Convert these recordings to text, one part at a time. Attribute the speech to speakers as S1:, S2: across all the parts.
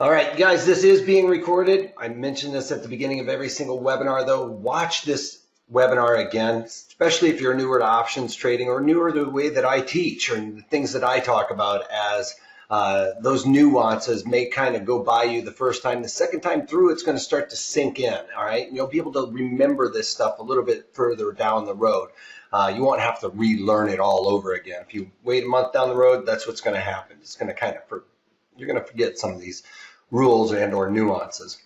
S1: All right, guys, this is being recorded. I mentioned this at the beginning of every single webinar, though. Watch this webinar again, especially if you're newer to options trading or newer to the way that I teach or the things that I talk about, as those nuances may kind of go by you the first time. The second time through, it's going to start to sink in, all right? And you'll be able to remember this stuff a little bit further down the road. You won't have to relearn it all over again. If you wait a month down the road, that's what's going to happen. It's going to kind of, you're going to forget some of these rules and or nuances.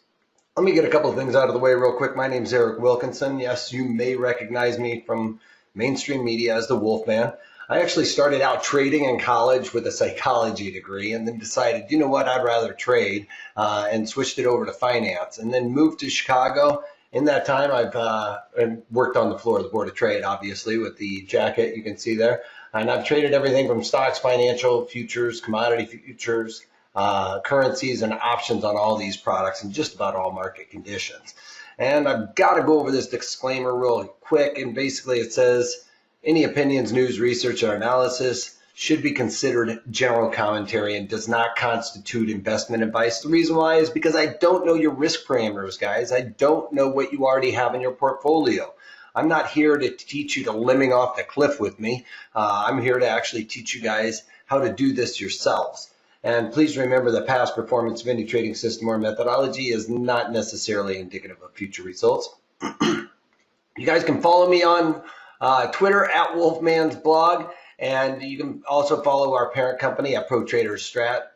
S1: Let me get a couple of things out of the way real quick. My name is Eric Wilkinson. Yes, you may recognize me from mainstream media as the Wolfman. I actually started out trading in college with a psychology degree and then decided, you know what, I'd rather trade and switched it over to finance and then moved to Chicago. In that time, I've worked on the floor of the Board of Trade, obviously, with the jacket you can see there. And I've traded everything from stocks, financial, futures, commodity futures, currencies, and options on all these products in just about all market conditions. And I've got to go over this disclaimer real quick. And basically it says, any opinions, news, research, or analysis should be considered general commentary and does not constitute investment advice. The reason why is because I don't know your risk parameters, guys. I don't know what you already have in your portfolio. I'm not here to teach you to lemming off the cliff with me. I'm here to actually teach you guys how to do this yourselves. And please remember that past performance of any trading system or methodology is not necessarily indicative of future results. You guys can follow me on Twitter at Wolfman's blog, and you can also follow our parent company at Pro Trader Strat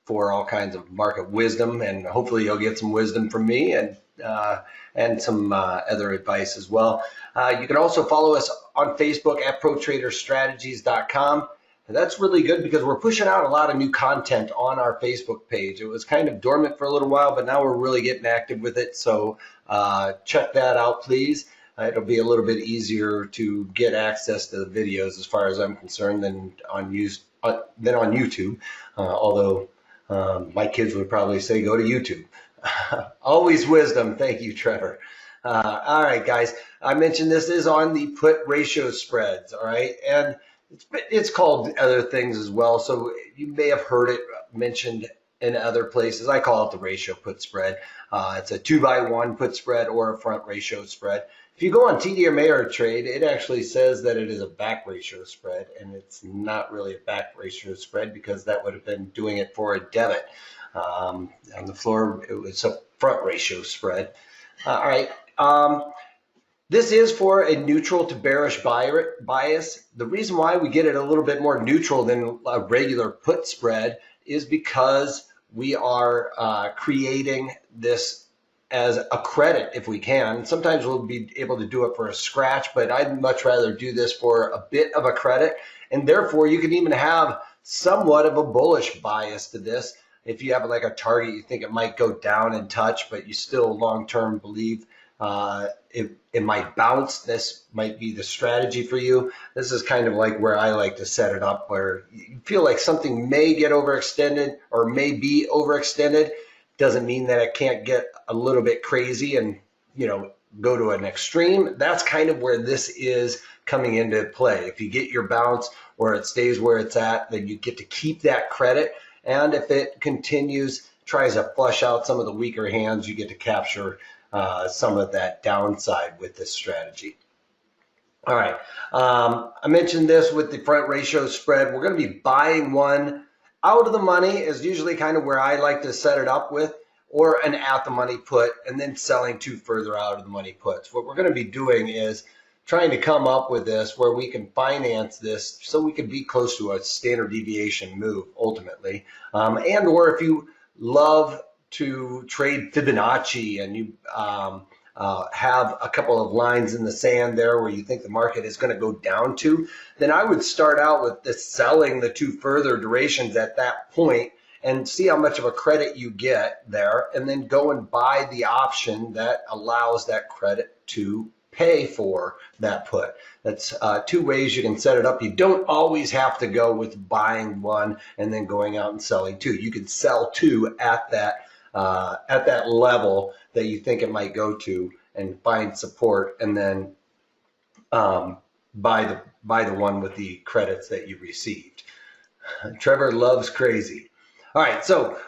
S1: for all kinds of market wisdom, and hopefully you'll get some wisdom from me and some other advice as well. You can also follow us on Facebook at ProTraderStrategies.com. And that's really good because we're pushing out a lot of new content on our Facebook page. It was kind of dormant for a little while, but now we're really getting active with it. So check that out, please. It'll be a little bit easier to get access to the videos, as far as I'm concerned, than on YouTube. Although my kids would probably say go to YouTube. Always wisdom. Thank you, Trevor. All right, guys. I mentioned this is on the put ratio spreads. All right, and it's called other things as well, so you may have heard it mentioned in other places. I call it the ratio put spread. It's a 2-by-1 put spread or a front ratio spread. If you go on TD Ameritrade, it actually says that it is a back ratio spread, and it's not really a back ratio spread because that would have been doing it for a debit. On the floor, it was a front ratio spread. All right. This is for a neutral to bearish bias. The reason why we get it a little bit more neutral than a regular put spread is because we are creating this as a credit if we can. Sometimes we'll be able to do it for a scratch, but I'd much rather do this for a bit of a credit. And therefore, you can even have somewhat of a bullish bias to this. If you have like a target, you think it might go down and touch, but you still long-term believe it might bounce. This might be the strategy for you. This is kind of like where I like to set it up, where you feel like something may get overextended or may be overextended. Doesn't mean that it can't get a little bit crazy and, you know, go to an extreme. That's kind of where this is coming into play. If you get your bounce or it stays where it's at, then you get to keep that credit. And if it continues, tries to flush out some of the weaker hands, you get to capture some of that downside with this strategy. All right, I mentioned this with the front ratio spread. We're going to be buying one out of the money is usually kind of where I like to set it up with, or an at the money put, and then selling two further out of the money puts. What we're going to be doing is trying to come up with this where we can finance this so we can be close to a standard deviation move ultimately. And or if you love to trade Fibonacci and you have a couple of lines in the sand there where you think the market is going to go down to, then I would start out with this selling the two further durations at that point and see how much of a credit you get there, and then go and buy the option that allows that credit to pay for that put. That's two ways you can set it up. You don't always have to go with buying one and then going out and selling two. You can sell two at that level that you think it might go to and find support, and then buy the one with the credits that you received. Trevor loves crazy. All right, so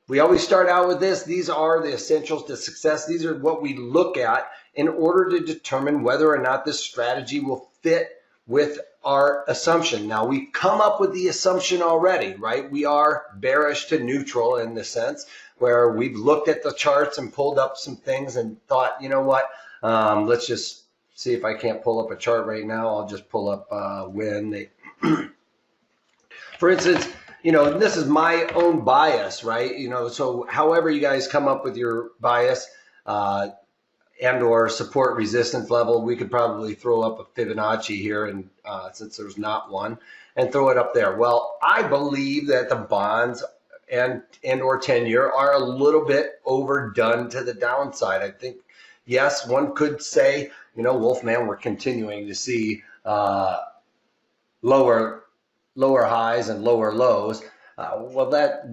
S1: we always start out with this. These are the essentials to success. These are what we look at in order to determine whether or not this strategy will fit with our assumption. Now, we've come up with the assumption already, right? We are bearish to neutral in the sense where we've looked at the charts and pulled up some things and thought, you know what, let's just see if I can't pull up a chart right now. I'll just pull up when they, for instance, you know, this is my own bias, right? You know, so however you guys come up with your bias and or support resistance level, we could probably throw up a Fibonacci here, and since there's not one, and throw it up there. Well, I believe that the bonds and or 10-year are a little bit overdone to the downside. I think, yes, one could say, you know, Wolfman, we're continuing to see lower highs and lower lows. Well, that,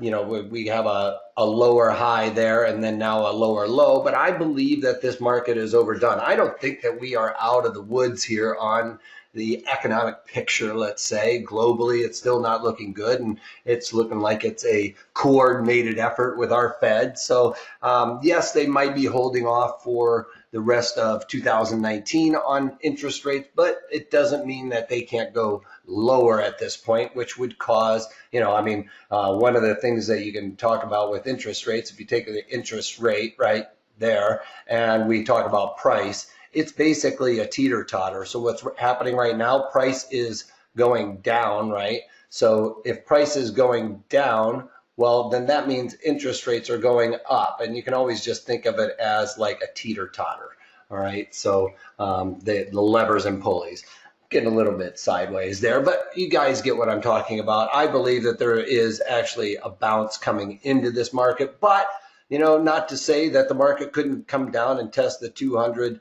S1: you know, we have a lower high there and then now a lower low, but I believe that this market is overdone. I don't think that we are out of the woods here on the economic picture, let's say. Globally, it's still not looking good, and it's looking like it's a coordinated effort with our Fed. So, yes, they might be holding off for the rest of 2019 on interest rates, but it doesn't mean that they can't go lower at this point, which would cause, you know, I mean, one of the things that you can talk about with interest rates, if you take the interest rate right there and we talk about price, it's basically a teeter-totter. So what's happening right now, price is going down, right? So if price is going down, well, then that means interest rates are going up. And you can always just think of it as like a teeter-totter, all right? So the levers and pulleys. Getting a little bit sideways there, but you guys get what I'm talking about. I believe that there is actually a bounce coming into this market, but, you know, not to say that the market couldn't come down and test the 200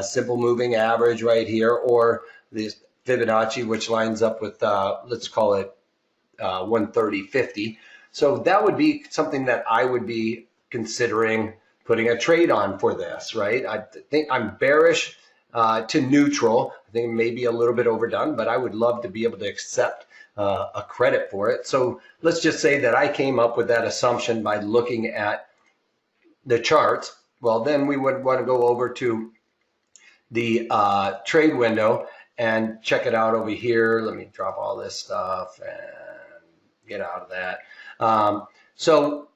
S1: simple moving average right here, or this Fibonacci, which lines up with, let's call it 130.50. So that would be something that I would be considering putting a trade on for this, right? I think I'm bearish to neutral. I think it may be a little bit overdone, but I would love to be able to accept a credit for it. So let's just say that I came up with that assumption by looking at the charts. Well, then we would want to go over to the trade window and check it out over here. Let me drop all this stuff and get out of that. So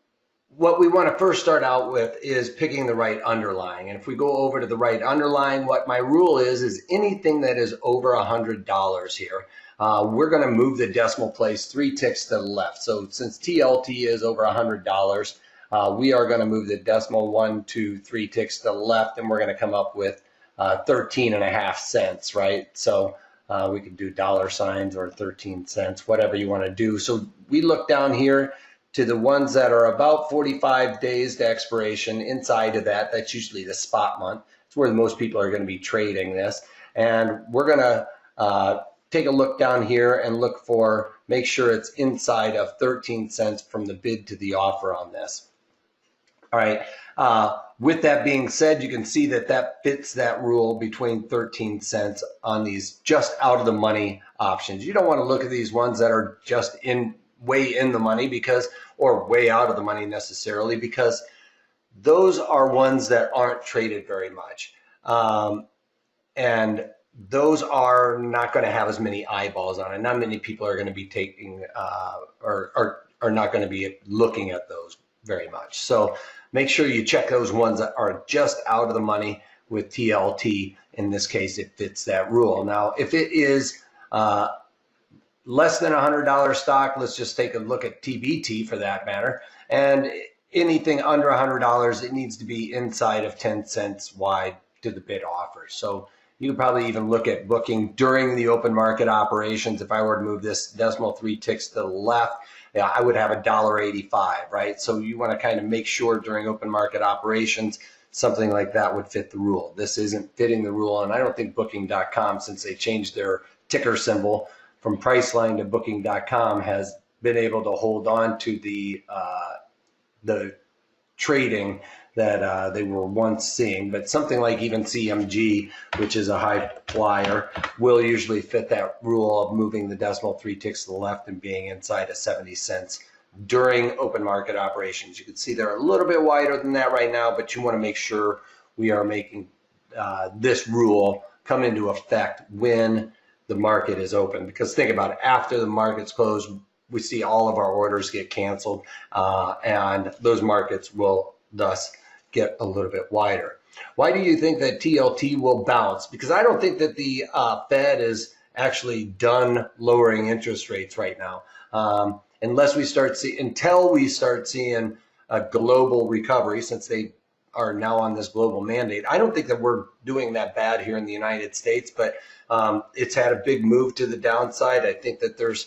S1: what we want to first start out with is picking the right underlying. And if we go over to the right underlying, what my rule is anything that is over $100 here, we're going to move the decimal place 3 ticks to the left. So since TLT is over $100, we are going to move the decimal 1, 2, 3 ticks to the left, and we're going to come up with 13.5 cents, right? So we could do dollar signs or 13 cents, whatever you want to do. So we look down here to the ones that are about 45 days to expiration. Inside of that, that's usually the spot month. It's where most people are going to be trading this. And we're going to take a look down here and look for, make sure it's inside of 13 cents from the bid to the offer on this. All right. With that being said, you can see that that fits that rule between 13 cents on these just out of the money options. You don't want to look at these ones that are just way in the money or way out of the money necessarily, because those are ones that aren't traded very much. And those are not going to have as many eyeballs on it. Not many people are going to be taking or are not going to be looking at those very much. So make sure you check those ones that are just out of the money with TLT. In this case, it fits that rule. Now, if it is less than $100 stock, let's just take a look at TBT for that matter. And anything under $100, it needs to be inside of 10 cents wide to the bid offer. So you could probably even look at booking during the open market operations. If I were to move this decimal 3 ticks to the left, yeah, I would have $1.85, right? So you want to kind of make sure during open market operations, something like that would fit the rule. This isn't fitting the rule, and I don't think Booking.com, since they changed their ticker symbol from Priceline to Booking.com, has been able to hold on to the trading that they were once seeing. But something like even CMG, which is a high flyer, will usually fit that rule of moving the decimal 3 ticks to the left and being inside of 70 cents during open market operations. You can see they're a little bit wider than that right now, but you want to make sure we are making this rule come into effect when the market is open. Because think about it, after the market's closed, we see all of our orders get canceled, and those markets will thus get a little bit wider. Why do you think that TLT will bounce? Because I don't think that the Fed is actually done lowering interest rates right now. Until we start seeing a global recovery, since they are now on this global mandate. I don't think that we're doing that bad here in the United States, but it's had a big move to the downside. I think that there's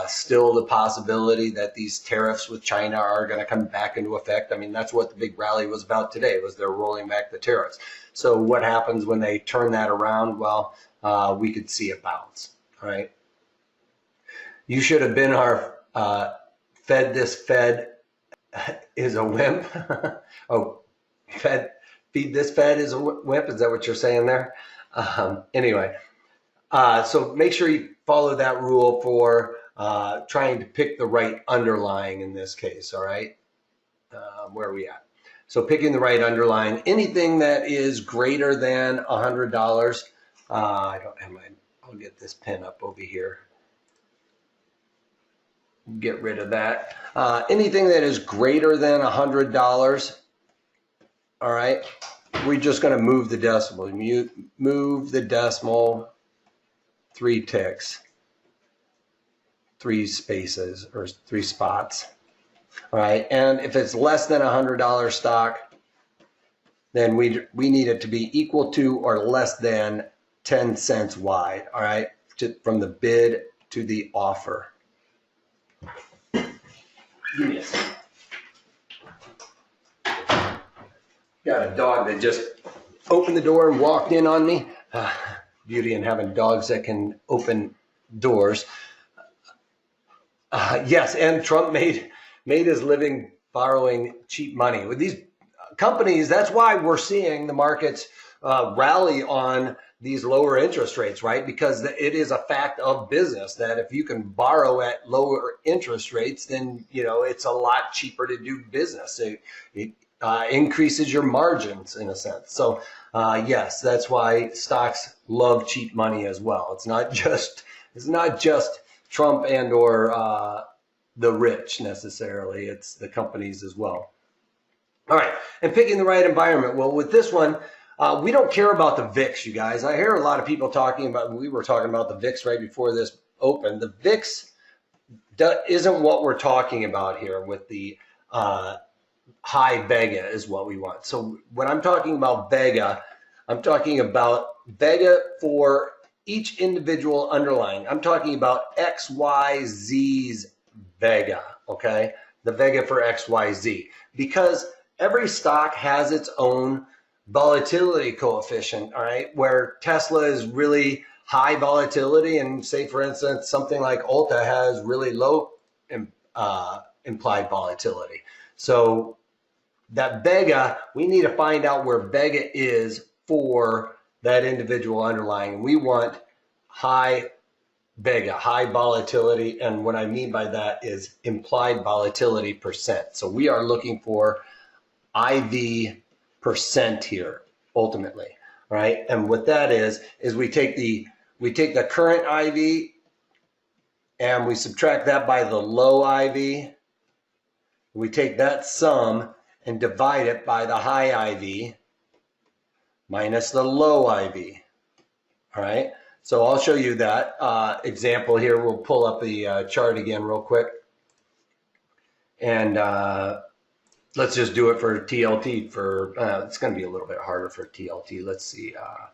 S1: still the possibility that these tariffs with China are going to come back into effect. I mean, that's what the big rally was about today, was they're rolling back the tariffs. So what happens when they turn that around? Well, we could see a bounce, all right? You should have been our Fed. This Fed is a wimp. Oh, feed this Fed is a wimp. Is that what you're saying there? Anyway, so make sure you follow that rule for trying to pick the right underlying in this case. All right, where are we at? So picking the right underlying, anything that is greater than $100. I don't have my. I'll get this pen up over here. Get rid of that. Anything that is greater than $100, all right, we're just going to move the decimal. Move the decimal 3 ticks, 3 spaces, or 3 spots. All right, and if it's less than $100 stock, then we need it to be equal to or less than 10 cents wide. All right, from the bid to the offer. Give me a second. Got a dog that just opened the door and walked in on me. Beauty in having dogs that can open doors. Yes, and Trump made his living borrowing cheap money. With these companies, that's why we're seeing the markets rally on these lower interest rates, right? Because it is a fact of business that if you can borrow at lower interest rates, then it's a lot cheaper to do business. It increases your margins in a sense. So yes, that's why stocks love cheap money as well. It's not just Trump and or the rich necessarily. It's the companies as well. All right, and picking the right environment. Well, with this one, we don't care about the VIX, you guys. I hear a lot of people talking about, we were talking about the VIX right before this opened. The VIX isn't what we're talking about here with the high Vega is what we want. So when I'm talking about Vega, I'm talking about Vega for each individual underlying. I'm talking about XYZ's Vega, okay? The Vega for XYZ. Because every stock has its own volatility coefficient, all right, where Tesla is really high volatility, and say for instance something like Ulta has really low implied volatility. So that Vega, we need to find out where Vega is for that individual underlying, and we want high Vega, high volatility, and what I mean by that is implied volatility percent. So we are looking for IV percent here ultimately, right? And what that is we take the current IV and we subtract that by the low IV. We take that sum and divide it by the high IV minus the low IV. All right, so I'll show you that example here. We'll pull up the chart again real quick, and let's just do it for TLT. For it's going to be a little bit harder for TLT. Let's see. I'm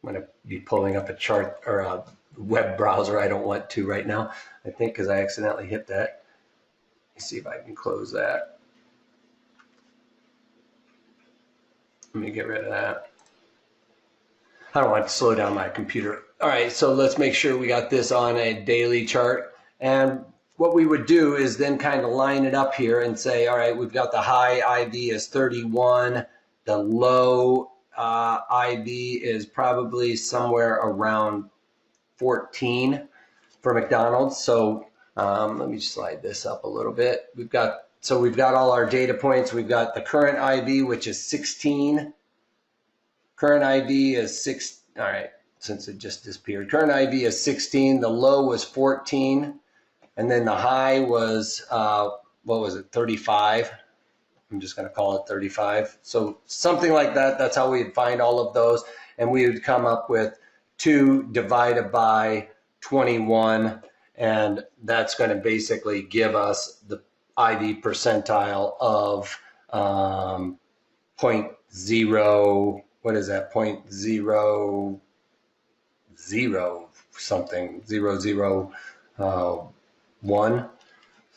S1: going to be pulling up a chart or a web browser. I don't want to right now, I think, because I accidentally hit that. Let's see if I can close that. Let me get rid of that. I don't want to slow down my computer. All right, so let's make sure we got this on a daily chart. And what we would do is then kind of line it up here and say, all right, we've got the high IV is 31. The low IV is probably somewhere around 14 for McDonald's. So Let me slide this up a little bit. We've got all our data points. We've got the current IV, which is 16. Current IV is 6. All right, since it just disappeared. Current IV is 16. The low was 14. And then the high was, what was it, 35? I'm just going to call it 35. So something like that. That's how we'd find all of those. And we would come up with 2 divided by 21. And that's going to basically give us the IV percentile of 0.0, what is that, 0.00 something, 001.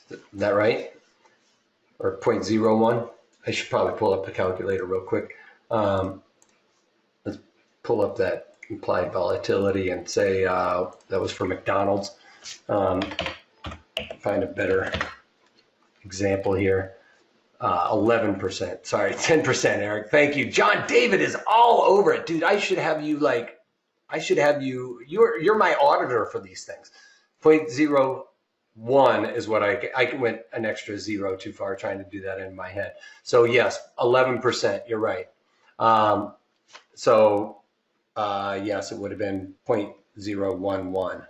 S1: Is that right? Or 0.01? I should probably pull up the calculator real quick. Let's pull up that implied volatility and say that was for McDonald's. Find a better example here. 11%. Sorry, 10%, Eric. Thank you. John David is all over it. Dude, I should have you you're my auditor for these things. 0.01 is what I went an extra 0 too far trying to do that in my head. So yes, 11%, you're right. Yes, it would have been 0.011.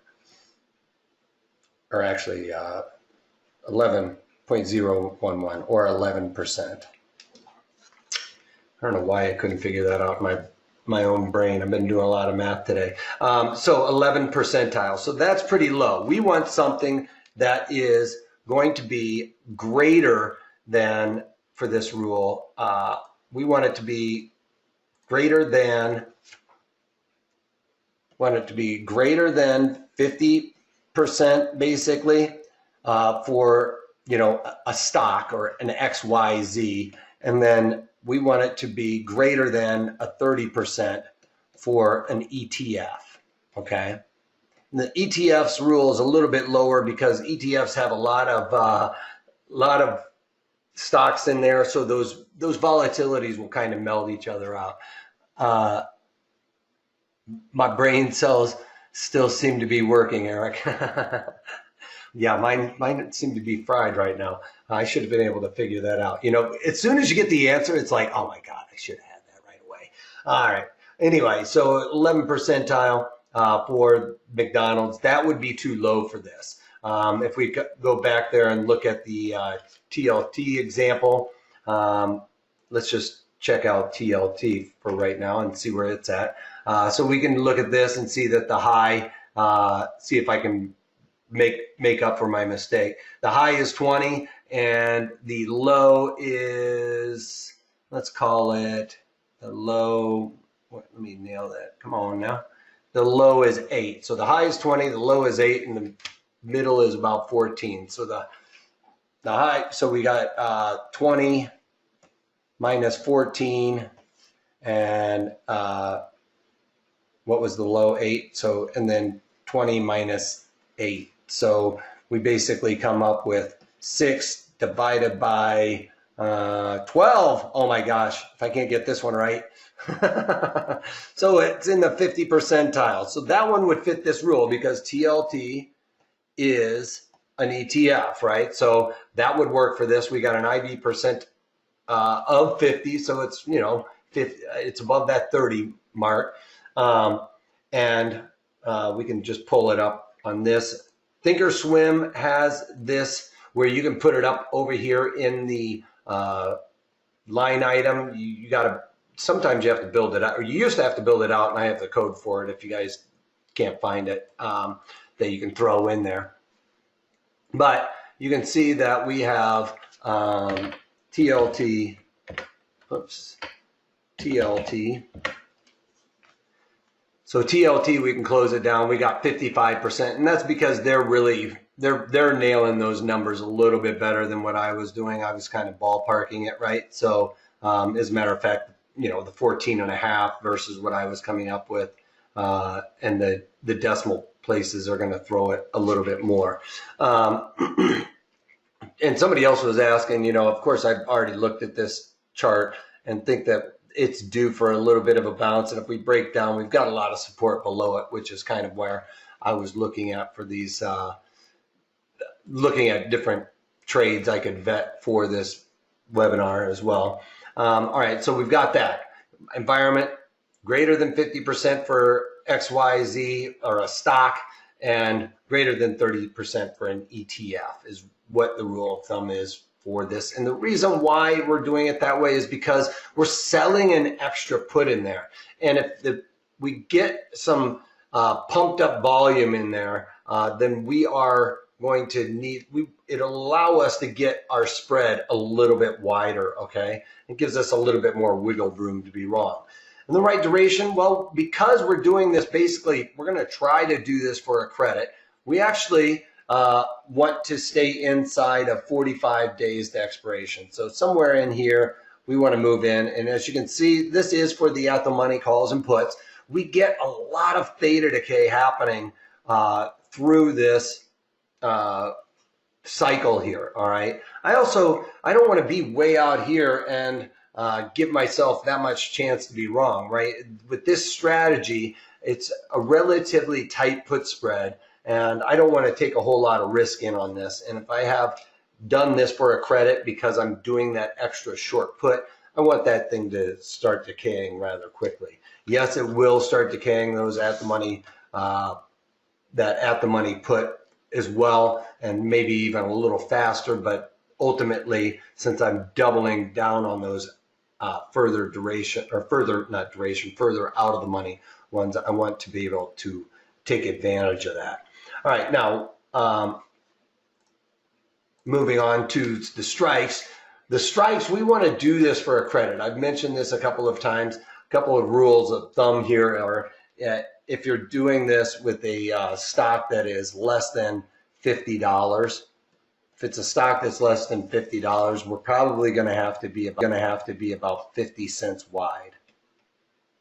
S1: Or actually 11.011 or 11%. I don't know why I couldn't figure that out in my own brain. I've been doing a lot of math today. So 11 percentile. So that's pretty low. We want something that is going to be greater than, for this rule, we want it to be greater than 50%, basically, for a stock or an XYZ, and then we want it to be greater than a 30% for an ETF. Okay, and the ETF's rule is a little bit lower because ETFs have a lot of stocks in there, so those volatilities will kind of meld each other out. My brain cells still seem to be working, Eric. Yeah, mine seem to be fried right now. I should have been able to figure that out. As soon as you get the answer, it's like, oh my God, I should have had that right away. All right. Anyway, so 11 percentile for McDonald's, that would be too low for this. If we go back there and look at the TLT example, let's just check out TLT for right now and see where it's at. So we can look at this and see that the high, see if I can make up for my mistake. The high is 20 and the low is, let's call it the low, let me nail that. Come on now. The low is 8. So the high is 20, the low is 8, and the middle is about 14. So the high, so we got 20 minus 14, and what was the low? 8. So, and then 20 minus 8. So we basically come up with 6 divided by 12. Oh my gosh, if I can't get this one right. So it's in the 50 percentile. So that one would fit this rule because TLT is an ETF, right? So that would work for this. We got an IV percent of 50, so it's 50, it's above that 30 mark, and we can just pull it up on this. Thinkorswim has this where you can put it up over here in the line item. You got to, sometimes you have to build it out, or you used to have to build it out, and I have the code for it if you guys can't find it, that you can throw in there. But you can see that we have TLT, TLT. So TLT, we can close it down. We got 55%, and that's because they're nailing those numbers a little bit better than what I was doing. I was kind of ballparking it, right? So as a matter of fact, the 14.5 versus what I was coming up with, and the decimal places are going to throw it a little bit more. And somebody else was asking, of course, I've already looked at this chart and think that it's due for a little bit of a bounce. And if we break down, we've got a lot of support below it, which is kind of where I was looking at for these looking at different trades I could vet for this webinar as well. All right, so we've got that. Environment, greater than 50% for XYZ or a stock, and greater than 30% for an ETF is what the rule of thumb is for this. And the reason why we're doing it that way is because we're selling an extra put in there. And if we get some pumped up volume in there, then we are going to need, it'll allow us to get our spread a little bit wider, okay? It gives us a little bit more wiggle room to be wrong. And the right duration, well, because we're doing this, basically, we're going to try to do this for a credit. We actually want to stay inside of 45 days to expiration. So somewhere in here, we want to move in. And as you can see, this is for the at the money calls and puts. We get a lot of theta decay happening through this cycle here, all right? I don't want to be way out here and give myself that much chance to be wrong, right? With this strategy, it's a relatively tight put spread, and I don't want to take a whole lot of risk in on this. And if I have done this for a credit because I'm doing that extra short put, I want that thing to start decaying rather quickly. Yes, it will start decaying those at the money, that at the money put as well, and maybe even a little faster, but ultimately, since I'm doubling down on those further duration, or further, not duration, further out of the money ones, I want to be able to take advantage of that. All right, now moving on to the strikes. The strikes, we want to do this for a credit. I've mentioned this a couple of times. A couple of rules of thumb here are if you're doing this with a stock that is less than $50, if it's a stock that's less than $50, we're probably going to have to be about 50 cents wide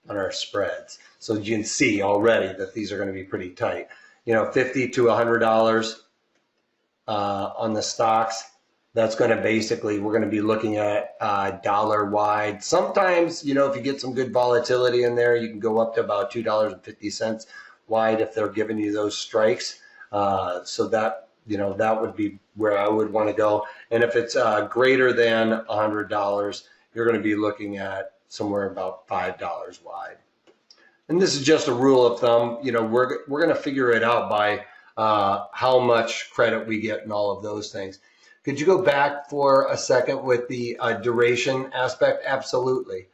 S1: on our spreads. So you can see already that these are going to be pretty tight. You know, $50 to $100 on the stocks. That's going to basically, we're going to be looking at dollar wide. Sometimes, you know, if you get some good volatility in there, you can go up to about $2.50 wide if they're giving you those strikes. So that, you know, that would be where I would want to go. And if it's greater than $100, you're going to be looking at somewhere about $5 wide. And this is just a rule of thumb. You know, we're going to figure it out by how much credit we get and all of those things. Could you go back for a second with the duration aspect? Absolutely.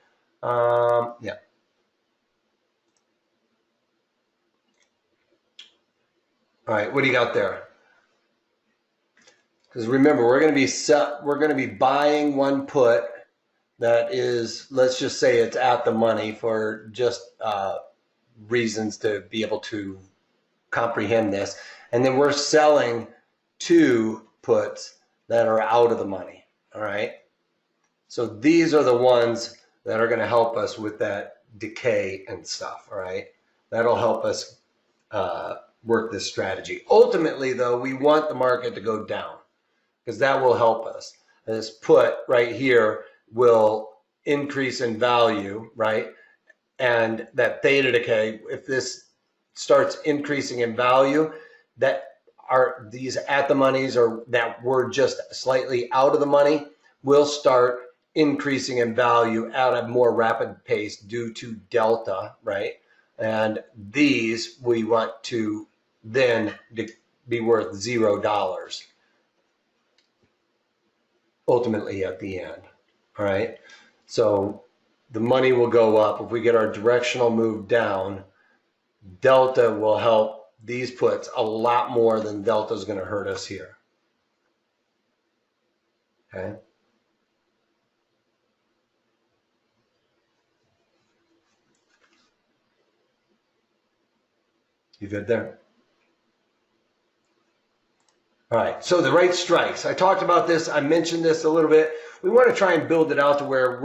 S1: Yeah. All right, what do you got there? Because remember, we're going to be buying one put that is, let's just say it's at the money for just reasons to be able to comprehend this, and then we're selling two puts that are out of the money. All right, so these are the ones that are going to help us with that decay and stuff. All right, that'll help us work this strategy. Ultimately, though, we want the market to go down because that will help us. And this put right here will increase in value, right? And that theta decay, if this starts increasing in value, that are these at the monies or that were just slightly out of the money will start increasing in value at a more rapid pace due to delta, right? And these we want to then be worth $0 ultimately at the end. All right, so the money will go up. If we get our directional move down, delta will help these puts a lot more than delta is going to hurt us here. Okay. You good there? All right, so the right strikes. I talked about this. I mentioned this a little bit. We want to try and build it out to where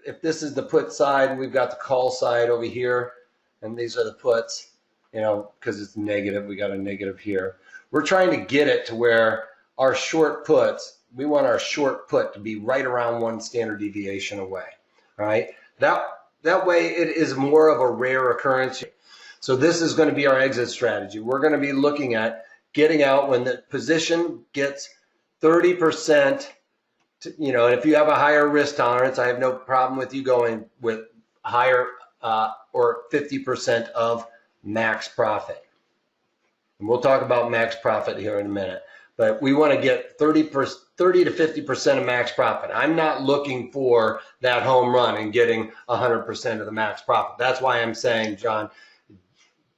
S1: if this is the put side, we've got the call side over here, and these are the puts, you know, because it's negative. We got a negative here. We're trying to get it to where our short puts, we want our short put to be right around 1 standard deviation away. All right, that way it is more of a rare occurrence. So this is going to be our exit strategy. We're going to be looking at getting out when the position gets 30%, you know, and if you have a higher risk tolerance, I have no problem with you going with higher or 50% of max profit. And we'll talk about max profit here in a minute. But we want to get 30 to 50% of max profit. I'm not looking for that home run and getting 100% of the max profit. That's why I'm saying, John,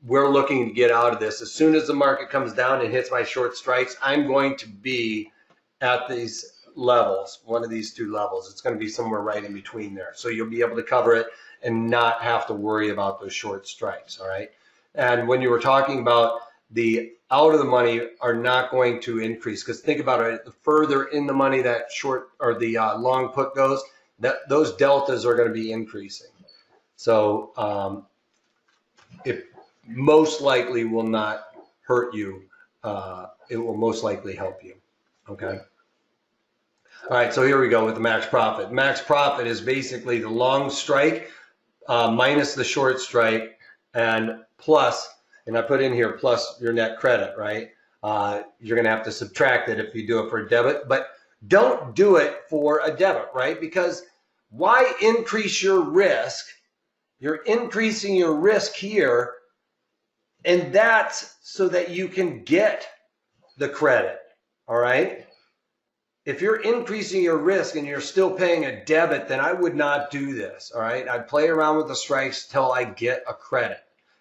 S1: we're looking to get out of this. As soon as the market comes down and hits my short strikes, I'm going to be at these levels, one of these two levels. It's going to be somewhere right in between there. So you'll be able to cover it and not have to worry about those short strikes, all right? And when you were talking about the out of the money are not going to increase, because think about it, the further in the money that short or the long put goes, that those deltas are going to be increasing. So it most likely will not hurt you. It will most likely help you. Okay. All right, so here we go with the max profit. Max profit is basically the long strike minus the short strike and plus, and I put in here plus your net credit, right? You're going to have to subtract it if you do it for a debit, but don't do it for a debit, right? Because why increase your risk? You're increasing your risk here, and that's so that you can get the credit, all right? If you're increasing your risk and you're still paying a debit, then I would not do this, all right? I'd play around with the strikes till I get a credit.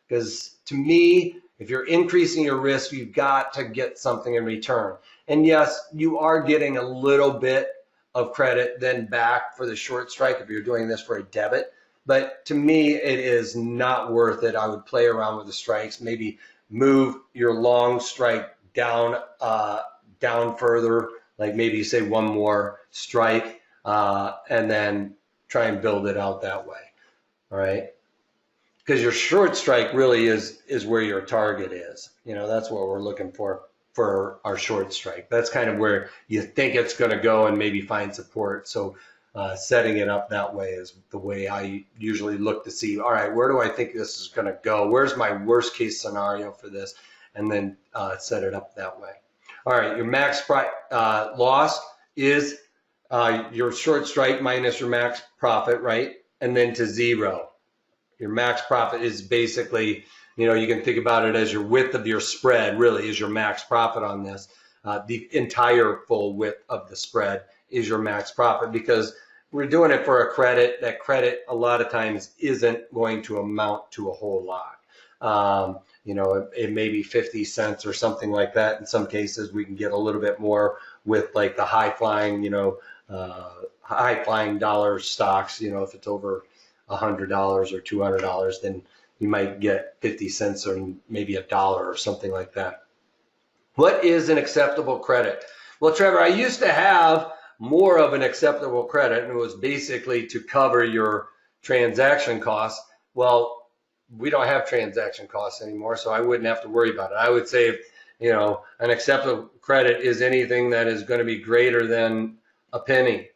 S1: Because to me, if you're increasing your risk, you've got to get something in return. And yes, you are getting a little bit of credit then back for the short strike if you're doing this for a debit. But to me, it is not worth it. I would play around with the strikes, maybe move your long strike down, down further, like maybe say one more strike, and then try and build it out that way, all right? Because your short strike really is where your target is. You know, that's what we're looking for our short strike. That's kind of where you think it's going to go and maybe find support. So setting it up that way is the way I usually look to see, all right, where do I think this is going to go? Where's my worst case scenario for this? And then set it up that way. All right, your max loss is your short strike minus your max profit, right? And then to zero. Your max profit is basically, you know, you can think about it as your width of your spread really is your max profit on this. The entire full width of the spread is your max profit because we're doing it for a credit. That credit a lot of times isn't going to amount to a whole lot. You know, it may be 50 cents or something like that. In some cases, we can get a little bit more with like the high flying, you know, high flying dollar stocks. You know, if it's over $100 or $200, then you might get 50 cents or maybe $1 or something like that. What is an acceptable credit? Well, Trevor, I used to have more of an acceptable credit, and it was basically to cover your transaction costs. Well, we don't have transaction costs anymore, so I wouldn't have to worry about it. I would say, you know, an acceptable credit is anything that is going to be greater than a penny.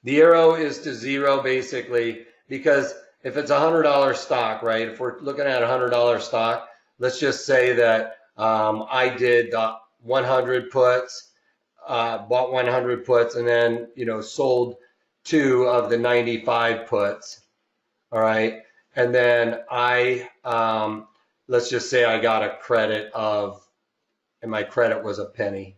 S1: The arrow is to zero basically, because if it's a $100 stock, right? If we're looking at a $100 stock, let's just say that I did 100 puts, bought 100 puts, and then, you know, sold 2 of the 95 puts, all right? And then I, let's just say I got a credit of, and my credit was a penny,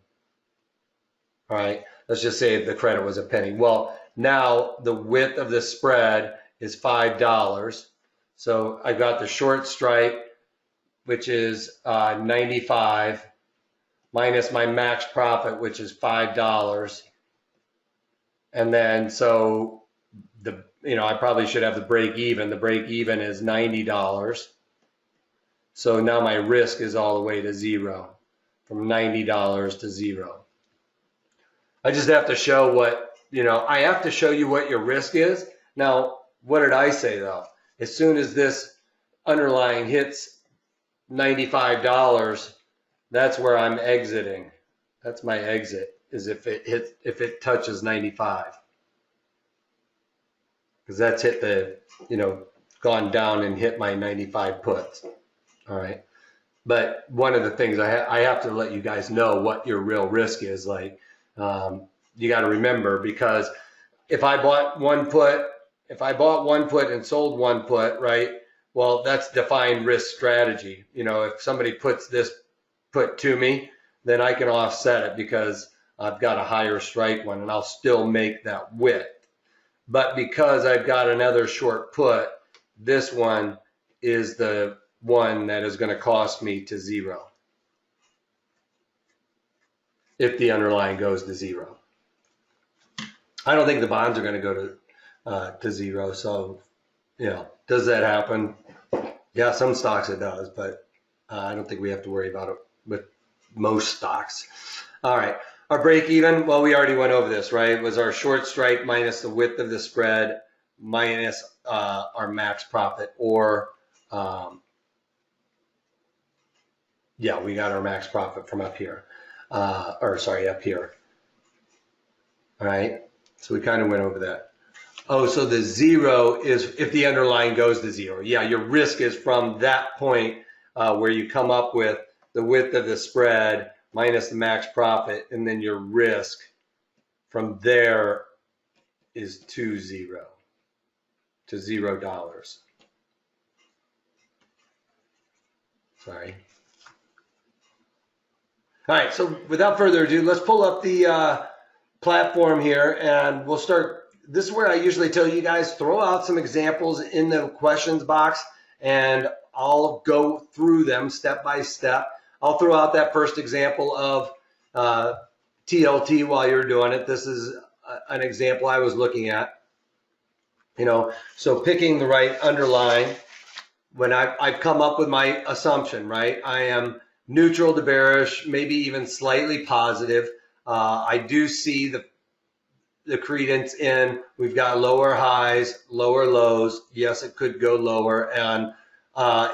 S1: all right? Let's just say the credit was a penny. Well, now the width of the spread is $5. So I got the short strike, which is 95, minus my max profit, which is $5. And then so the, you know, I probably should have the break even. The break even is $90. So now my risk is all the way to zero, from $90 to zero. I just have to show what, you know, I have to show you what your risk is. Now, what did I say though? As soon as this underlying hits $95, that's where I'm exiting. That's my exit, is if it touches 95. Because that's hit the, you know, gone down and hit my 95 puts.
S2: All right. But one of the things I have to let you guys know what your real risk is. Like, you got to remember, because if I bought one put and sold one put, right? Well, that's defined risk strategy. You know, if somebody puts this put to me, then I can offset it because I've got a higher strike one and I'll still make that width. But because I've got another short put, this one is the one that is going to cost me to zero if the underlying goes to zero. I don't think the bonds are going to go to zero. So, you know, does that happen? Yeah, some stocks it does, but I don't think we have to worry about it with most stocks. All right, our break even, well, we already went over this, right? It was our short strike minus the width of the spread minus our max profit, or yeah, we got our max profit from up here, up here. All right, so we kind of went over that. Oh, so the zero is if the underlying goes to zero. Yeah, your risk is from that point where you come up with the width of the spread minus the max profit, and then your risk from there is to $0. Sorry. All right, so without further ado, let's pull up the platform here, and we'll start. This is where I usually tell you guys, throw out some examples in the questions box, and I'll go through them step by step. I'll throw out that first example of TLT while you're doing it. This is an example I was looking at. You know, so picking the right underlying, when I've come up with my assumption, right? I am neutral to bearish, maybe even slightly positive. I do see the credence in, we've got lower highs, lower lows. Yes, it could go lower. And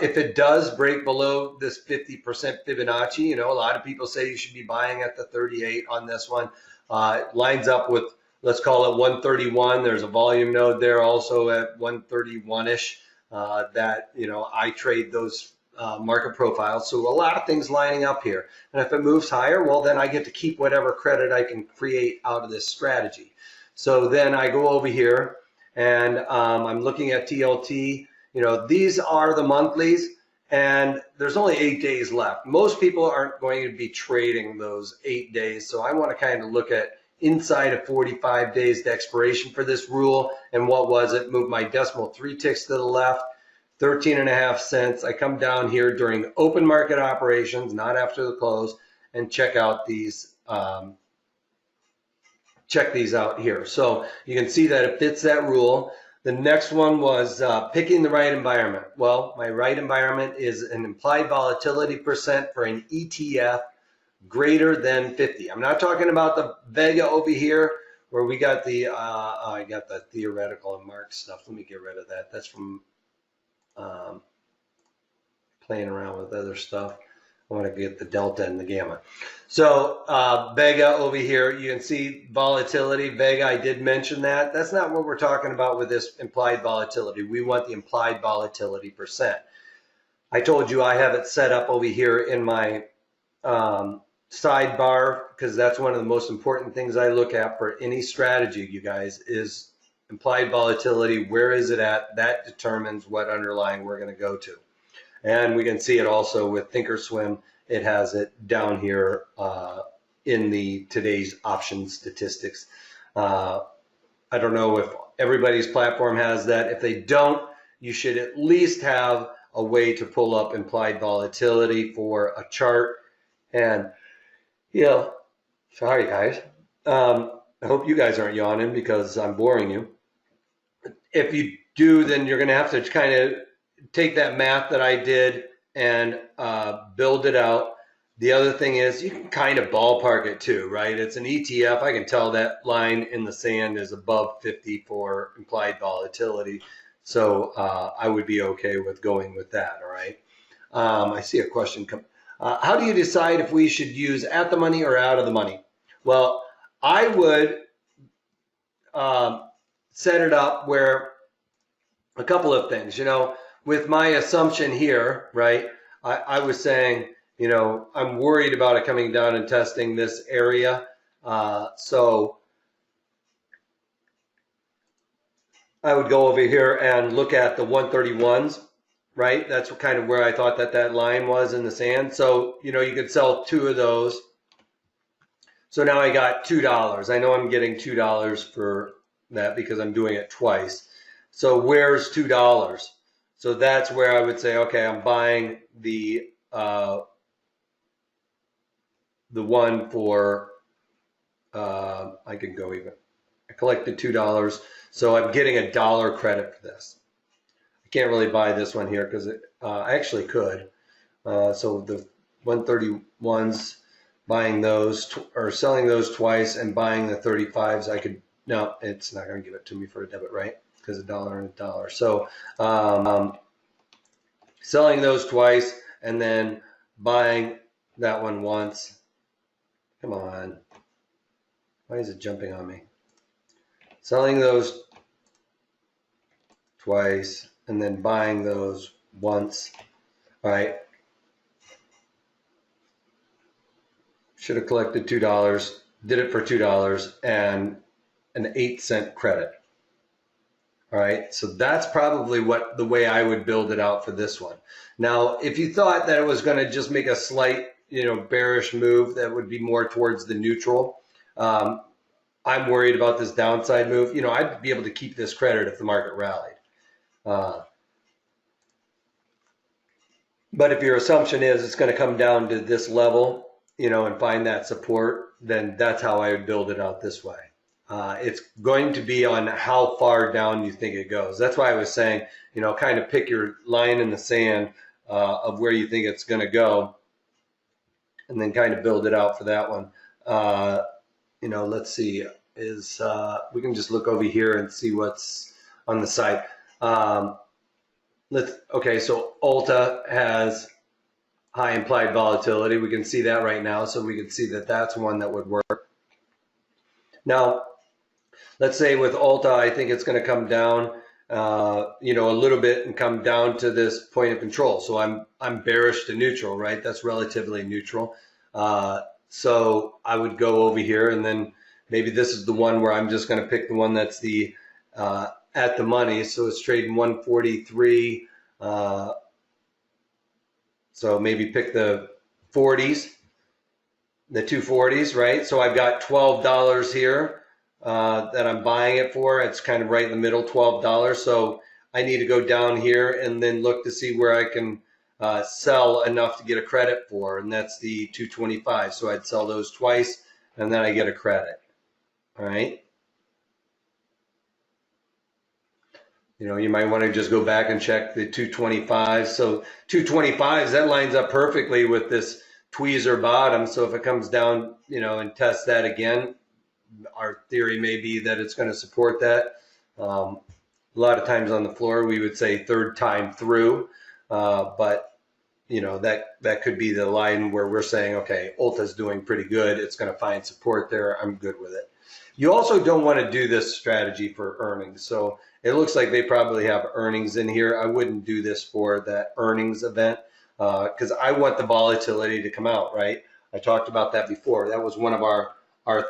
S2: if it does break below this 50% Fibonacci, you know, a lot of people say you should be buying at the 38 on this one. It lines up with, let's call it 131. There's a volume node there also at 131-ish that, you know, I trade those market profiles. So a lot of things lining up here. And if it moves higher, well, then I get to keep whatever credit I can create out of this strategy. So then I go over here and I'm looking at TLT. You know, these are the monthlies, and there's only 8 days left. Most people aren't going to be trading those 8 days. So I want to kind of look at inside of 45 days to expiration for this rule. And what was it? Move my decimal 3 ticks to the left, 13.5 cents. I come down here during open market operations, not after the close, and check out these. Check these out here. So you can see that it fits that rule. The next one was picking the right environment. Well, my right environment is an implied volatility percent for an ETF greater than 50. I'm not talking about the Vega over here where we got the, I got the theoretical and marked stuff. Let me get rid of that. That's from playing around with other stuff. I want to get the delta and the gamma. So Vega over here, you can see volatility. Vega, I did mention that. That's not what we're talking about with this implied volatility. We want the implied volatility percent. I told you I have it set up over here in my sidebar because that's one of the most important things I look at for any strategy, you guys, is implied volatility. Where is it at? That determines what underlying we're going to go to. And we can see it also with Thinkorswim. It has it down here in the today's option statistics. I don't know if everybody's platform has that. If they don't, you should at least have a way to pull up implied volatility for a chart. And, you know, sorry guys. I hope you guys aren't yawning because I'm boring you. If you do, then you're going to have to kind of take that math that I did and build it out. The other thing is you can kind of ballpark it too, right? It's an ETF. I can tell that line in the sand is above 50 for implied volatility. So I would be okay with going with that, all right? I see a question come. How do you decide if we should use at the money or out of the money? Well, I would set it up where a couple of things, you know, with my assumption here, right, I was saying, you know, I'm worried about it coming down and testing this area. So I would go over here and look at the 131s, right? That's kind of where I thought that that line was in the sand. So, you know, you could sell 2 of those. So now I got $2. I know I'm getting $2 for that because I'm doing it twice. So where's $2? So that's where I would say, okay, I'm buying the one for, I can go even, I collected $2. So I'm getting $1 credit for this. I can't really buy this one here because I actually could. So the 131s, buying those or selling those twice and buying the 35s, I could, no, it's not going to give it to me for a debit, right? Because $1 and $1. So selling those twice and then buying that one once. Come on. Why is it jumping on me? Selling those twice and then buying those once. All right. Should have collected $2, did it for $2 and an 8-cent credit. All right, so that's probably what the way I would build it out for this one. Now, if you thought that it was going to just make a slight, you know, bearish move that would be more towards the neutral, I'm worried about this downside move. You know, I'd be able to keep this credit if the market rallied. But if your assumption is it's going to come down to this level, you know, and find that support, then that's how I would build it out this way. It's going to be on how far down you think it goes. That's why I was saying, you know, kind of pick your line in the sand of where you think it's going to go, and then kind of build it out for that one. You know, let's see, we can just look over here and see what's on the side. Okay, so Ulta has high implied volatility. We can see that right now, so we can see that that's one that would work. Now, let's say with Ulta, I think it's going to come down, you know, a little bit and come down to this point of control. So I'm bearish to neutral, right? That's relatively neutral. So I would go over here, and then maybe this is the one where I'm just going to pick the one that's the at the money. So it's trading 143. So maybe pick the 40s, the 240s, right? So I've got $12 here that I'm buying it for. It's kind of right in the middle, $12. So I need to go down here and then look to see where I can sell enough to get a credit for, and that's the 225. So I'd sell those twice, and then I get a credit. All right. You know, you might want to just go back and check the 225. So 225s, that lines up perfectly with this tweezer bottom. So if it comes down, you know, and tests that again, our theory may be that it's going to support that. A lot of times on the floor, we would say third time through, but you know, that could be the line where we're saying, okay, Ulta's doing pretty good. It's going to find support there. I'm good with it. You also don't want to do this strategy for earnings. So it looks like they probably have earnings in here. I wouldn't do this for that earnings event because I want the volatility to come out, right? I talked about that before. That was one of our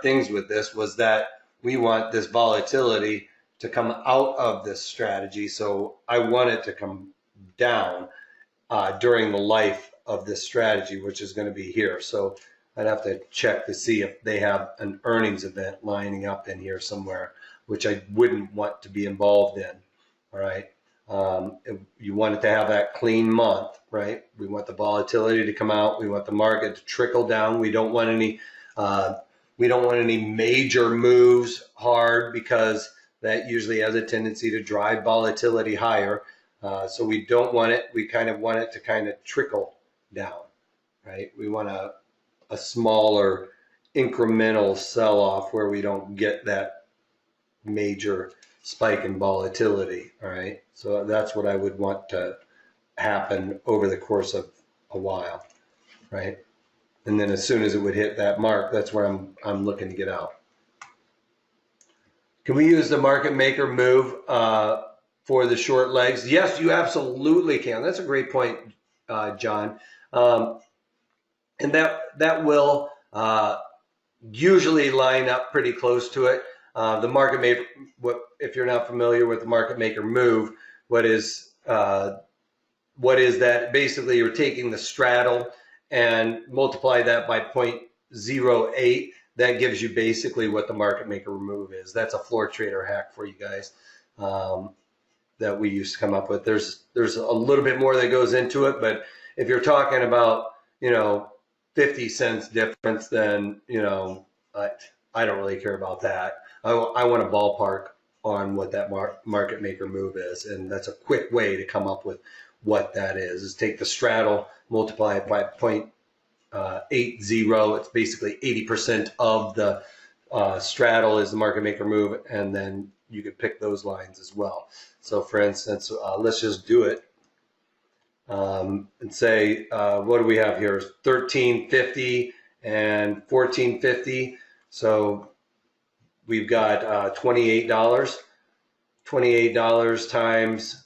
S2: things with this, was that we want this volatility to come out of this strategy. So I want it to come down during the life of this strategy, which is going to be here. So I'd have to check to see if they have an earnings event lining up in here somewhere, which I wouldn't want to be involved in. All right. You want it to have that clean month, right? We want the volatility to come out. We want the market to trickle down. We don't want any major moves hard, because that usually has a tendency to drive volatility higher. So we don't want it. We kind of want it to kind of trickle down, right? We want a smaller incremental sell-off where we don't get that major spike in volatility. All right. So that's what I would want to happen over the course of a while, right? And then as soon as it would hit that mark, that's where I'm looking to get out. Can we use the market maker move for the short legs? Yes, you absolutely can. That's a great point, John. And that will usually line up pretty close to it. The market maker, if you're not familiar with the market maker move, what is that? Basically, you're taking the straddle and multiply that by 0.08. That gives you basically what the market maker move is. That's a floor trader hack for you guys that we used to come up with. There's a little bit more that goes into it, but if you're talking about 50 cents difference, then I don't really care about that. I want a ballpark on what that market maker move is, and that's a quick way to come up with what that is take the straddle, multiply it by 0.80. It's basically 80% of the straddle is the market maker move, and then you could pick those lines as well. So for instance, let's just do it and say, what do we have here? 1350 and 1450. So we've got $28. $28 times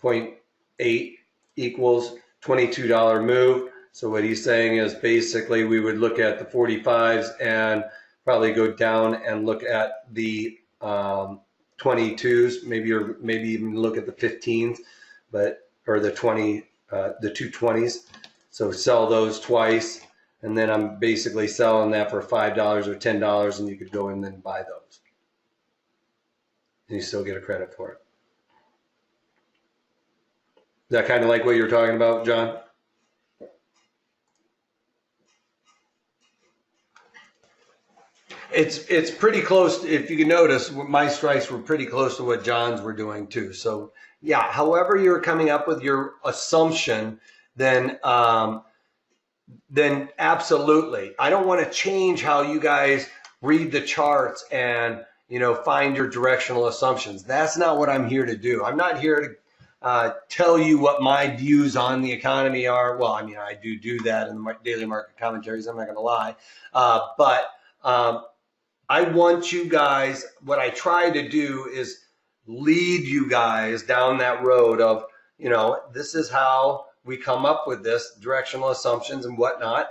S2: 0.8 equals $22 move. So what he's saying is basically we would look at the 45s and probably go down and look at the 22s, maybe even look at the 15s, or the 220s. So sell those twice, and then I'm basically selling that for $5 or $10, and you could go in and buy those, and you still get a credit for it. Is that kind of like what you're talking about, John? It's pretty close. If you can notice, my strikes were pretty close to what John's were doing too. So yeah, however you're coming up with your assumption, then absolutely. I don't want to change how you guys read the charts and find your directional assumptions. That's not what I'm here to do. I'm not here to tell you what my views on the economy are. Well, I mean, I do that in the daily market commentaries. I'm not going to lie, but I want you guys, what I try to do is lead you guys down that road of, this is how we come up with this directional assumptions and whatnot.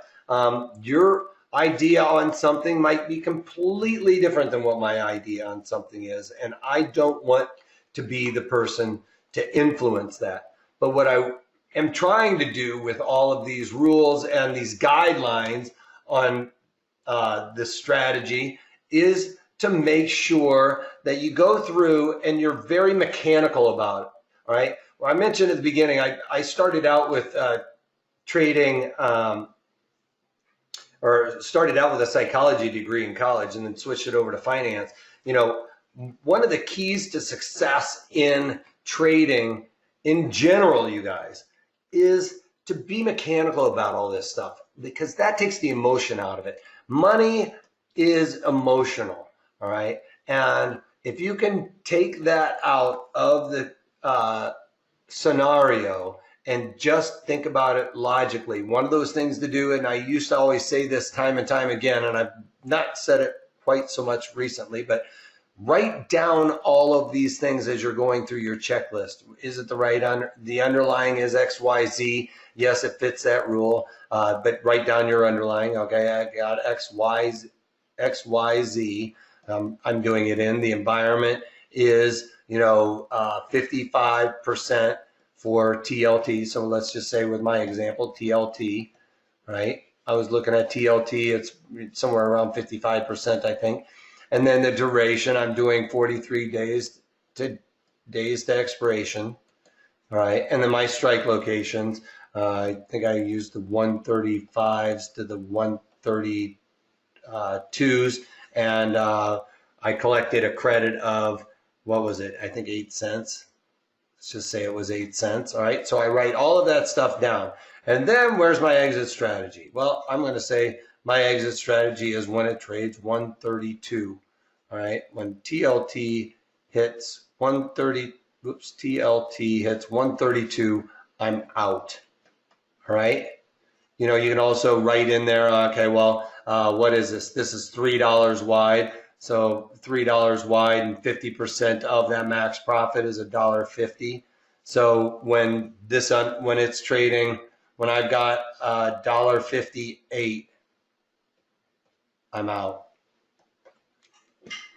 S2: Your idea on something might be completely different than what my idea on something is. And I don't want to be the person to influence that. But what I am trying to do with all of these rules and these guidelines on this strategy is to make sure that you go through and you're very mechanical about it. All right. Well, I mentioned at the beginning, I started out with trading, or started out with a psychology degree in college and then switched it over to finance. One of the keys to success in trading in general, you guys, is to be mechanical about all this stuff, because that takes the emotion out of it. Money is emotional, all right? And if you can take that out of the scenario and just think about it logically, one of those things to do, and I used to always say this time and time again, and I've not said it quite so much recently, but write down all of these things as you're going through your checklist. Is it the underlying is XYZ? Yes, it fits that rule, but write down your underlying. Okay, I got XYZ. I'm doing it in. The environment is, 55% for TLT. So let's just say with my example, TLT, right? I was looking at TLT. It's somewhere around 55%, I think. And then the duration, I'm doing 43 days to expiration. All right. And then my strike locations, I think I used the 135s to the 132s. And I collected a credit of, what was it? I think 8 cents. Let's just say it was 8 cents. All right. So I write all of that stuff down. And then where's my exit strategy? Well, I'm going to say my exit strategy is when it trades 132. All right. When TLT hits 132, I'm out. All right. You can also write in there, okay, well, what is this? This is $3 wide. So $3 wide, and 50% of that max profit is $1.50. So when it's trading when I've got $1.58, I'm out.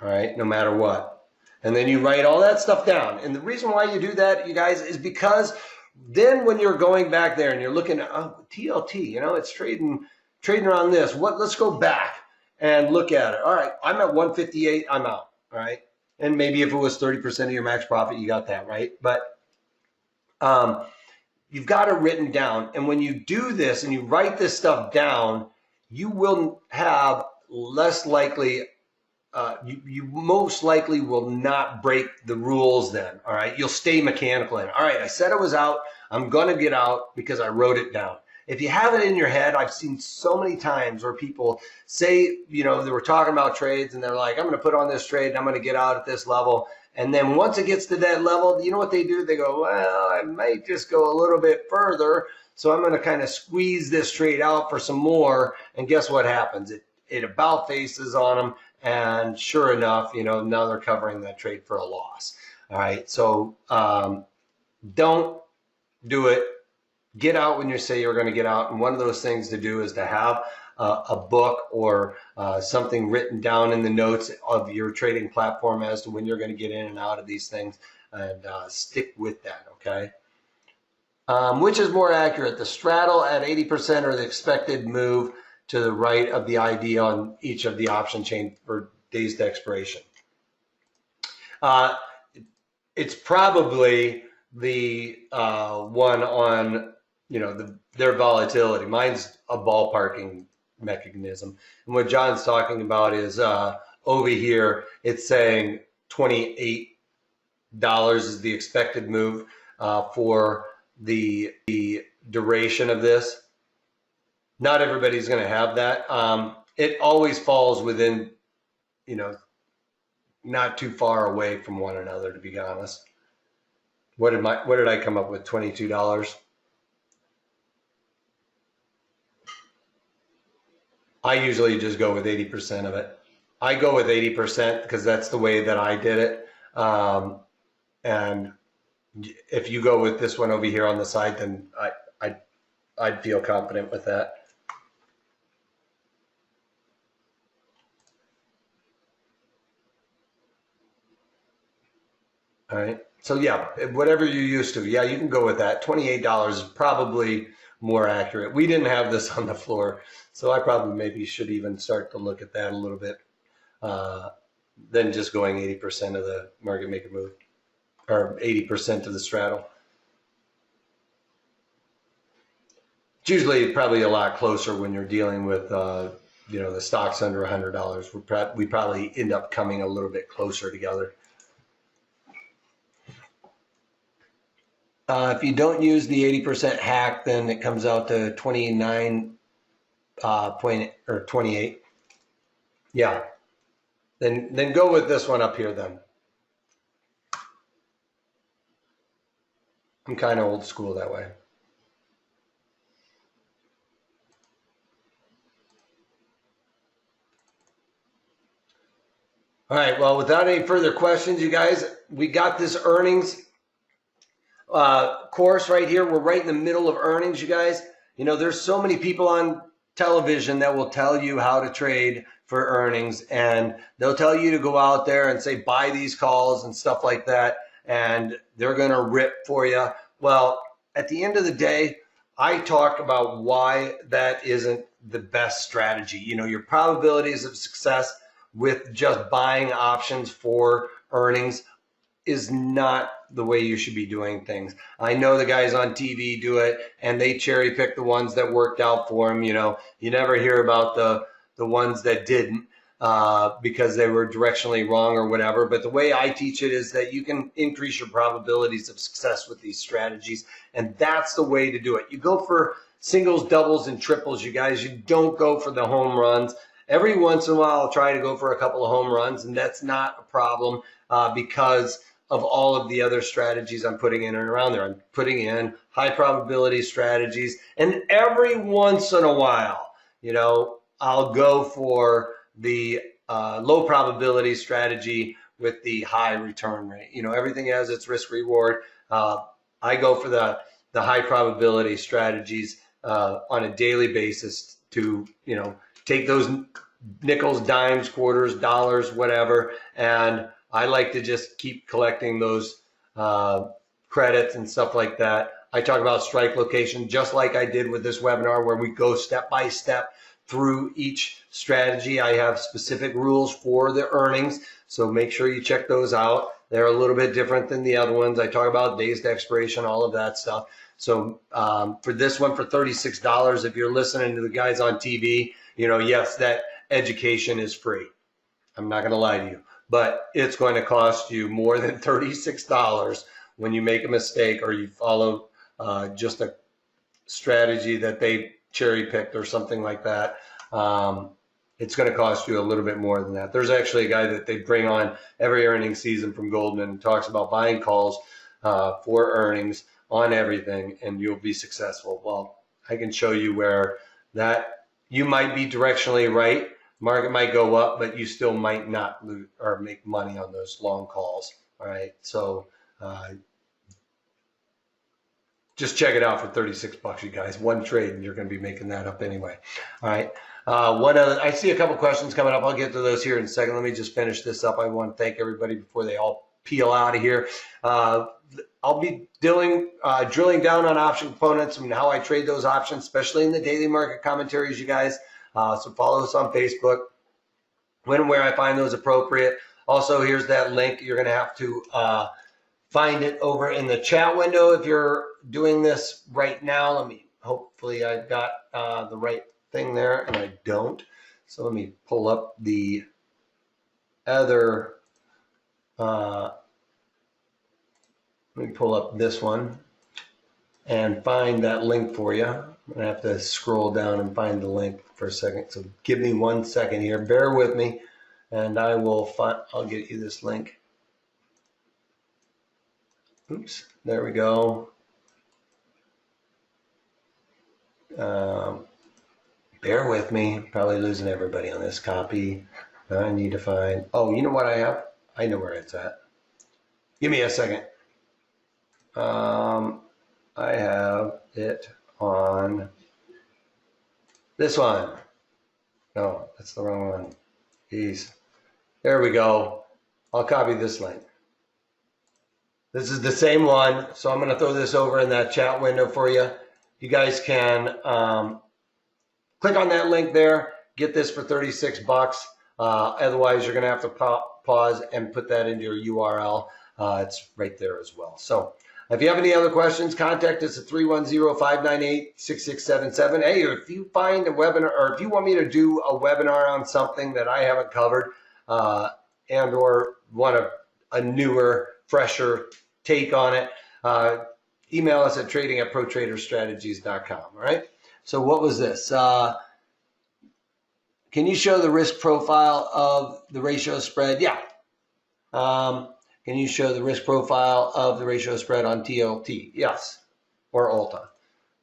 S2: All right, no matter what. And then you write all that stuff down. And the reason why you do that, you guys, is because then when you're going back there and you're looking at TLT, you know, it's trading around this. Let's go back and look at it. All right, I'm at 158, I'm out. All right. And maybe if it was 30% of your max profit, you got that, right? But you've got it written down. And when you do this and you write this stuff down, you will have less likely, you most likely will not break the rules then, all right? You'll stay mechanical in. All right, I said I was out. I'm going to get out because I wrote it down. If you have it in your head, I've seen so many times where people say, you know, they were talking about trades and they're like, I'm going to put on this trade and I'm going to get out at this level. And then once it gets to that level, you know what they do? They go, well, I might just go a little bit further. So I'm going to kind of squeeze this trade out for some more. And guess what happens? It about faces on them. And sure enough, you know, now they're covering that trade for a loss. All right. So don't do it. Get out when you say you're going to get out. And one of those things to do is to have a book or something written down in the notes of your trading platform as to when you're going to get in and out of these things, and stick with that, okay? Which is more accurate, the straddle at 80% or the expected move to the right of the ID on each of the option chain for days to expiration? It's probably the one on, you know, their volatility. Mine's a ballparking mechanism. And what John's talking about is over here, it's saying $28 is the expected move for the duration of this. Not everybody's going to have that. It always falls within, you know, not too far away from one another, to be honest. What did I come up with? $22. I usually just go with 80% of it. I go with 80% because that's the way that I did it. And if you go with this one over here on the side, then I'd feel confident with that. All right. So yeah, whatever you're used to, yeah, you can go with that. $28 is probably more accurate. We didn't have this on the floor, so I probably maybe should even start to look at that a little bit than just going 80% of the market maker move, or 80% of the straddle. It's usually probably a lot closer when you're dealing with you know, the stocks under $100. We probably end up coming a little bit closer together. If you don't use the 80% hack, then it comes out to 29 point or 28. Yeah. Then go with this one up here then. I'm kind of old school that way. All right, well, without any further questions, you guys, we got this earnings course right here. We're right in the middle of earnings, you guys. You know, there's so many people on television that will tell you how to trade for earnings, and they'll tell you to go out there and say, buy these calls and stuff like that, and they're going to rip for you. Well, at the end of the day, I talk about why that isn't the best strategy. You know, your probabilities of success with just buying options for earnings is not the way you should be doing things. I know the guys on TV do it, and they cherry pick the ones that worked out for them. You know, you never hear about the ones that didn't because they were directionally wrong or whatever. But the way I teach it is that you can increase your probabilities of success with these strategies, and that's the way to do it. You go for singles, doubles, and triples, you guys. You don't go for the home runs. Every once in a while, I'll try to go for a couple of home runs, and that's not a problem because of all of the other strategies I'm putting in and around there. I'm putting in high probability strategies, and every once in a while, you know, I'll go for the low probability strategy with the high return rate. You know, everything has its risk reward. I go for the high probability strategies on a daily basis to, you know, take those nickels, dimes, quarters, dollars, whatever. And I like to just keep collecting those credits and stuff like that. I talk about strike location just like I did with this webinar, where we go step by step through each strategy. I have specific rules for the earnings, so make sure you check those out. They're a little bit different than the other ones. I talk about days to expiration, all of that stuff. So for this one, for $36, if you're listening to the guys on TV, you know, yes, that education is free. I'm not going to lie to you, but it's going to cost you more than $36 when you make a mistake or you follow just a strategy that they cherry picked or something like that. It's going to cost you a little bit more than that. There's actually a guy that they bring on every earnings season from Goldman and talks about buying calls for earnings on everything, and you'll be successful. Well, I can show you where that you might be directionally right. Market might go up, but you still might not lose or make money on those long calls. All right, so just check it out for $36, you guys. One trade, and you're going to be making that up anyway. All right. One other, I see a couple questions coming up. I'll get to those here in a second. Let me just finish this up. I want to thank everybody before they all peel out of here. I'll be drilling down on option components and how I trade those options, especially in the daily market commentaries, you guys. So follow us on Facebook when and where I find those appropriate. Also, here's that link. You're going to have to find it over in the chat window if you're doing this right now. Let me, hopefully I've got the right thing there, and I don't. So let me pull up the other, let me pull up this one and find that link for you. I'm gonna have to scroll down and find the link for a second. So give me 1 second here, bear with me, and I will find, I'll get you this link. Oops, there we go. Bear with me, probably losing everybody on this copy. I need to find, oh, you know what I have? I know where it's at. Give me a second. I have it on this one. No, that's the wrong one. Jeez. There we go. I'll copy this link. This is the same one, so I'm going to throw this over in that chat window for you. You guys can click on that link there, get this for $36. Otherwise, you're going to have to pause and put that into your URL. It's right there as well. So if you have any other questions, contact us at 310-598-6677. Hey, if you find a webinar, or if you want me to do a webinar on something that I haven't covered and or want a newer, fresher take on it, email us at trading@protraderstrategies.com. All right. So what was this? Can you show the risk profile of the ratio spread? Yeah. Can you show the risk profile of the ratio spread on TLT? Yes. Or Ulta?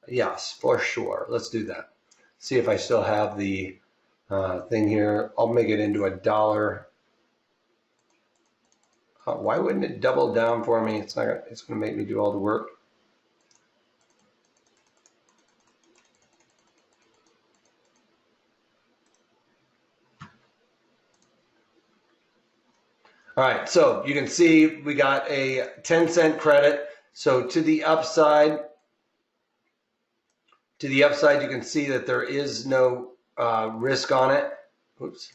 S2: Yes, for sure. Let's do that. See if I still have the thing here. I'll make it into $1. Why wouldn't it double down for me? It's not. It's going to make me do all the work. All right, so you can see we got a 10-cent credit. So to the upside, you can see that there is no risk on it. Oops.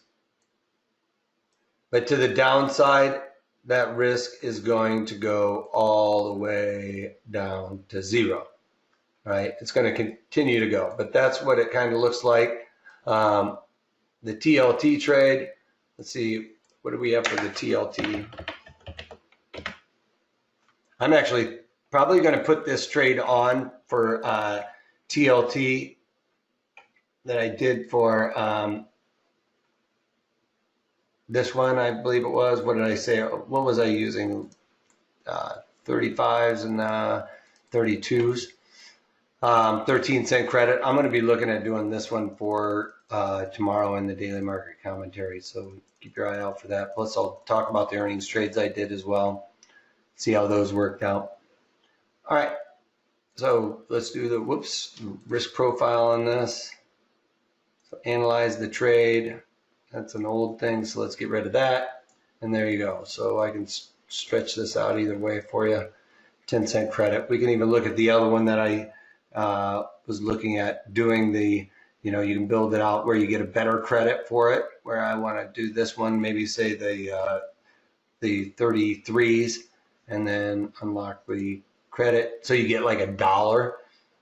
S2: But to the downside, that risk is going to go all the way down to 0. Right? It's going to continue to go, but that's what it kind of looks like. The TLT trade. Let's see. What do we have for the TLT? I'm actually probably going to put this trade on for TLT that I did for this one, I believe it was. What did I say? What was I using? 35s and 32s. 13-cent credit. I'm going to be looking at doing this one for tomorrow in the daily market commentary. So keep your eye out for that. Plus, I'll talk about the earnings trades I did as well. See how those worked out. All right. So let's do the risk profile on this. So analyze the trade. That's an old thing, so let's get rid of that. And there you go. So I can stretch this out either way for you. 10-cent credit. We can even look at the other one that I was looking at doing the, you can build it out where you get a better credit for it, where I want to do this one, maybe say the 33s, and then unlock the credit. So you get like $1.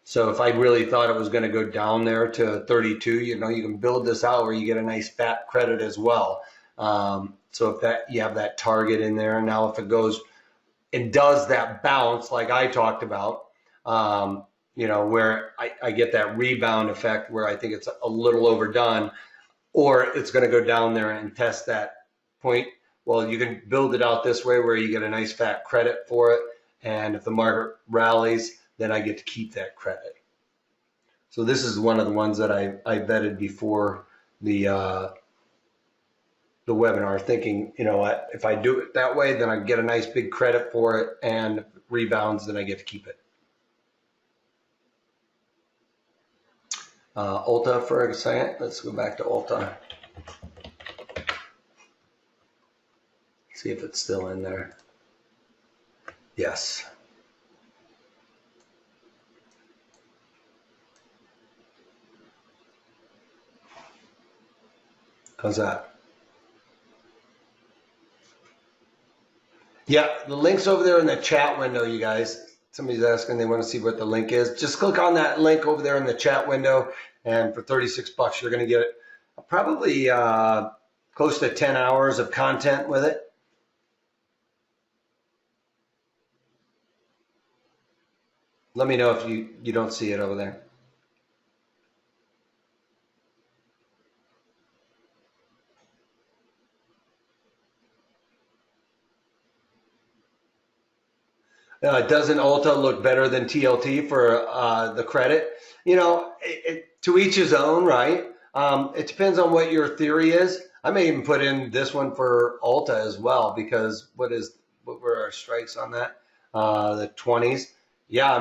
S2: So if I really thought it was going to go down there to 32, you can build this out where you get a nice fat credit as well. So if you have that target in there, now if it goes and does that bounce like I talked about, where I get that rebound effect where I think it's a little overdone, or it's going to go down there and test that point. Well, you can build it out this way where you get a nice fat credit for it. And if the market rallies, then I get to keep that credit. So this is one of the ones that I vetted before the webinar, thinking, if I do it that way, then I get a nice big credit for it, and if it rebounds, then I get to keep it. Ulta for a second. Let's go back to Ulta. See if it's still in there. Yes. How's that? Yeah, the link's over there in the chat window, you guys. Somebody's asking, they want to see what the link is. Just click on that link over there in the chat window, and for 36 bucks, you're going to get probably close to 10 hours of content with it. Let me know if you don't see it over there. Doesn't Ulta look better than TLT for the credit? To each his own, right? It depends on what your theory is. I may even put in this one for Ulta as well, because what were our strikes on that? The 20s. Yeah,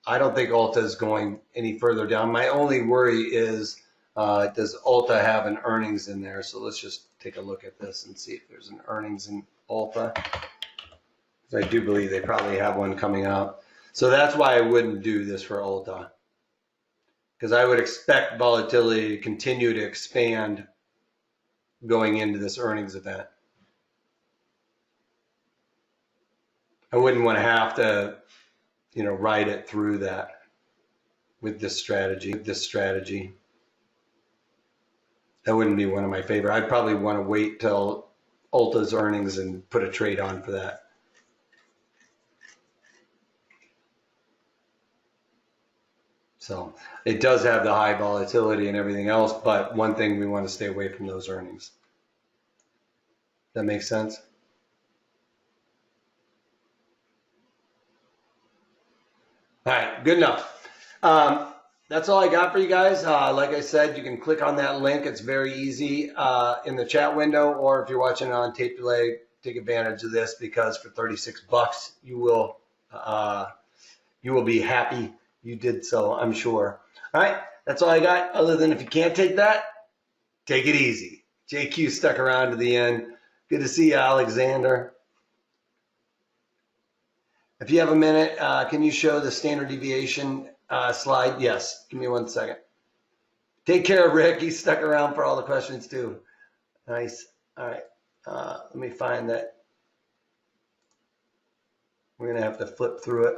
S2: I don't think Ulta is going any further down. My only worry is, does Ulta have an earnings in there? So let's just take a look at this and see if there's an earnings in Ulta. I do believe they probably have one coming up. So that's why I wouldn't do this for Ulta, because I would expect volatility to continue to expand going into this earnings event. I wouldn't want to have to, ride it through that with this strategy. That wouldn't be one of my favorite. I'd probably want to wait till Ulta's earnings and put a trade on for that. So it does have the high volatility and everything else, but one thing, we want to stay away from those earnings. That makes sense? All right, good enough. That's all I got for you guys. Like I said, you can click on that link. It's very easy in the chat window, or if you're watching it on tape delay, take advantage of this, because for 36 bucks, you will be happy you did so, I'm sure. All right, that's all I got, other than if you can't take that, take it easy. JQ stuck around to the end. Good to see you, Alexander. If you have a minute, can you show the standard deviation slide? Yes, give me 1 second. Take care of Rick. He stuck around for all the questions too. Nice. All right, let me find that. We're going to have to flip through it.